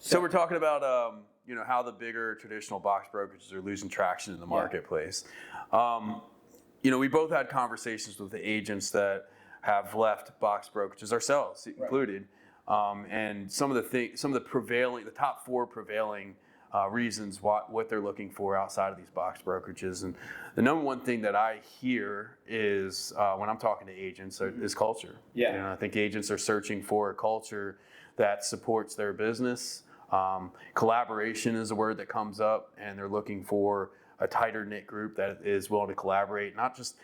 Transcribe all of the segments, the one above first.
So we're talking about how the bigger traditional box brokerages are losing traction in the marketplace. We both had conversations with the agents that have left box brokerages, ourselves included, and some of the top 4 prevailing reasons what they're looking for outside of these box brokerages. And the number one thing that I hear is when I'm talking to agents is culture. Yeah. I think agents are searching for a culture that supports their business. Collaboration is a word that comes up, and they're looking for a tighter knit group that is willing to collaborate, not just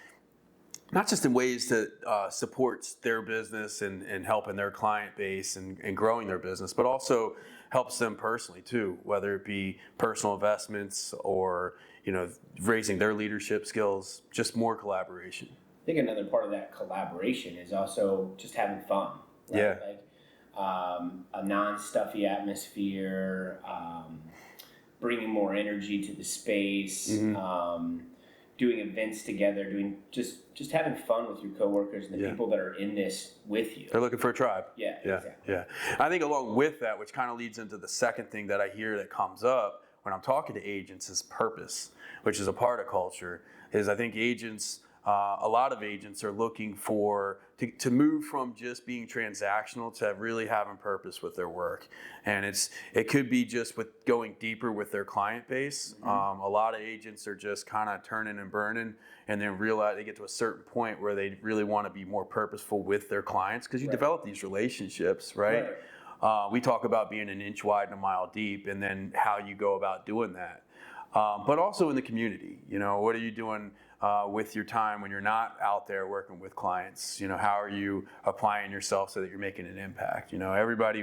in ways that supports their business and helping their client base and growing their business, but also helps them personally too, whether it be personal investments or raising their leadership skills, just more collaboration. I think another part of that collaboration is also just having fun. Right? Yeah. Like a non-stuffy atmosphere, bringing more energy to the space, doing events together, doing just having fun with your coworkers and the people that are in this with you. They're looking for a tribe. Yeah, exactly. Yeah. I think along with that, which kind of leads into the second thing that I hear that comes up when I'm talking to agents, is purpose, which is a part of culture. Is I think agents, a lot of agents are looking to move from just being transactional to really having purpose with their work. And it could be just with going deeper with their client base. A lot of agents are just kind of turning and burning, and then realize they get to a certain point where they really want to be more purposeful with their clients, because you develop these relationships, right? We talk about being an inch wide and a mile deep, and then how you go about doing that. But also in the community, what are you doing with your time when you're not out there working with clients? How are you applying yourself so that you're making an impact? Everybody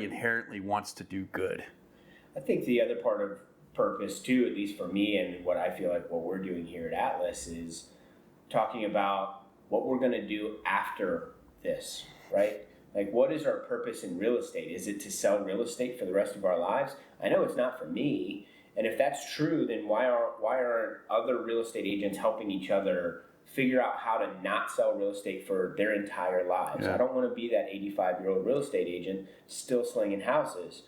inherently wants to do good. I think the other part of purpose too, at least for me and what I feel like what we're doing here at Atlas, is talking about what we're going to do after this, right? Like, what is our purpose in real estate? Is it to sell real estate for the rest of our lives? I know it's not for me. And if that's true, then why aren't other real estate agents helping each other figure out how to not sell real estate for their entire lives? Yeah. I don't want to be that 85-year-old real estate agent still slinging houses.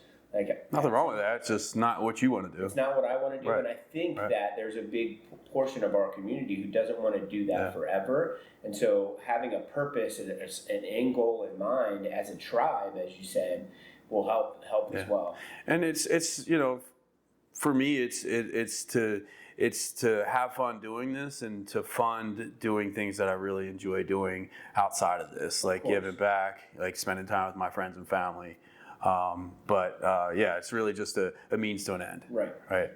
Nothing wrong with that. It's just not what you want to do. It's not what I want to do. Right. And I think that there's a big portion of our community who doesn't want to do that forever. And so having a purpose and an end goal in mind as a tribe, as you said, will help as well. And it's for me, it's to have fun doing this and to fund doing things that I really enjoy doing outside of this, like giving back, like spending time with my friends and family. It's really just a means to an end. Right.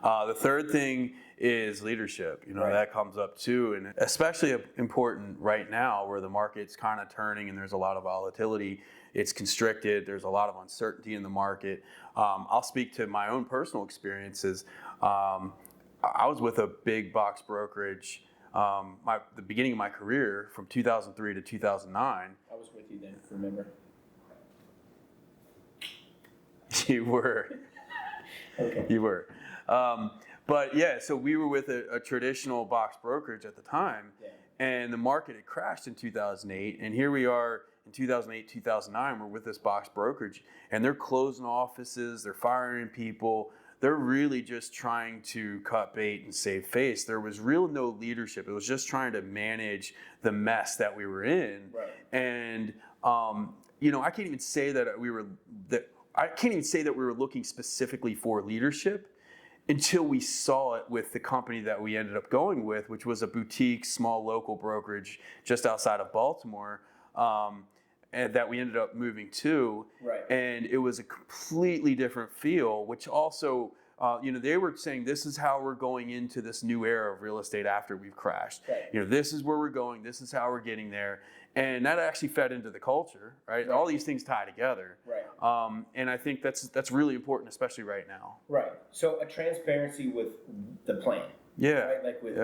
The third thing is leadership. That comes up too, and especially important right now where the market's kind of turning and there's a lot of volatility. It's constricted. There's a lot of uncertainty in the market. I'll speak to my own personal experiences. I was with a big box brokerage the beginning of my career from 2003 to 2009. I was with you then, remember? You were. Okay. You were. So we were with a traditional box brokerage at the time, and the market had crashed in 2008, and here we are in 2008, 2009, we're with this box brokerage, and they're closing offices, they're firing people, they're really just trying to cut bait and save face. There was no leadership. It was just trying to manage the mess that we were in. Right. And I can't even say that we were looking specifically for leadership until we saw it with the company that we ended up going with, which was a boutique, small local brokerage just outside of Baltimore, and that we ended up moving to. Right. And it was a completely different feel, which also, they were saying this is how we're going into this new era of real estate after we've crashed. Right. This is where we're going. This is how we're getting there. And that actually fed into the culture, right? All these things tie together. Right. And I think that's really important, especially right now. Right. So a transparency with the plan. Yeah. Right? Like with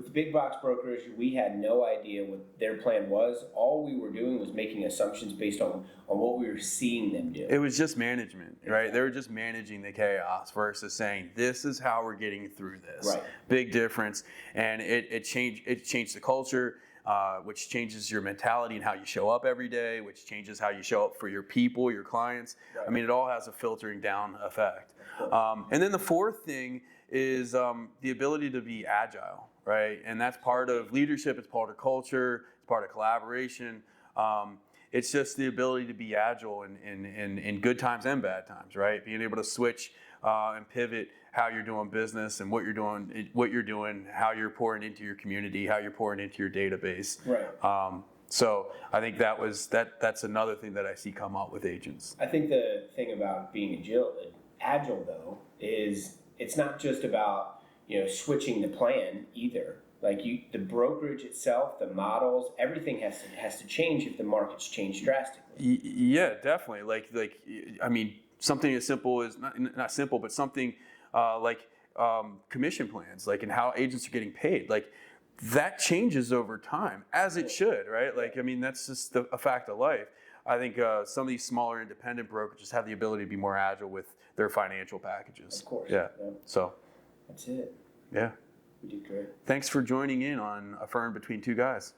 the big box brokerage, we had no idea what their plan was. All we were doing was making assumptions based on what we were seeing them do. It was just management, right? They were just managing the chaos versus saying, this is how we're getting through this. Right. Big difference. And it changed the culture. which changes your mentality and how you show up every day, which changes how you show up for your people, your clients. Right. I mean, it all has a filtering down effect. And then the fourth thing is the ability to be agile, right? And that's part of leadership, it's part of culture, it's part of collaboration. It's just the ability to be agile in good times and bad times, right? Being able to switch and pivot how you're doing business and what you're doing, how you're pouring into your community, how you're pouring into your database. Right. So I think that's another thing that I see come up with agents. I think the thing about being agile though is it's not just about switching the plan either. Like the brokerage itself, the models, everything has to change if the markets change drastically. Yeah, definitely. Like I mean, something as simple as not simple, but something like commission plans, like and how agents are getting paid, like that changes over time, as it should, right? Like I mean, that's just a fact of life. I think some of these smaller independent brokerages have the ability to be more agile with their financial packages. Of course. Yeah. So. That's it. Yeah. We did great. Thanks for joining in on A Firm Between Two Guys.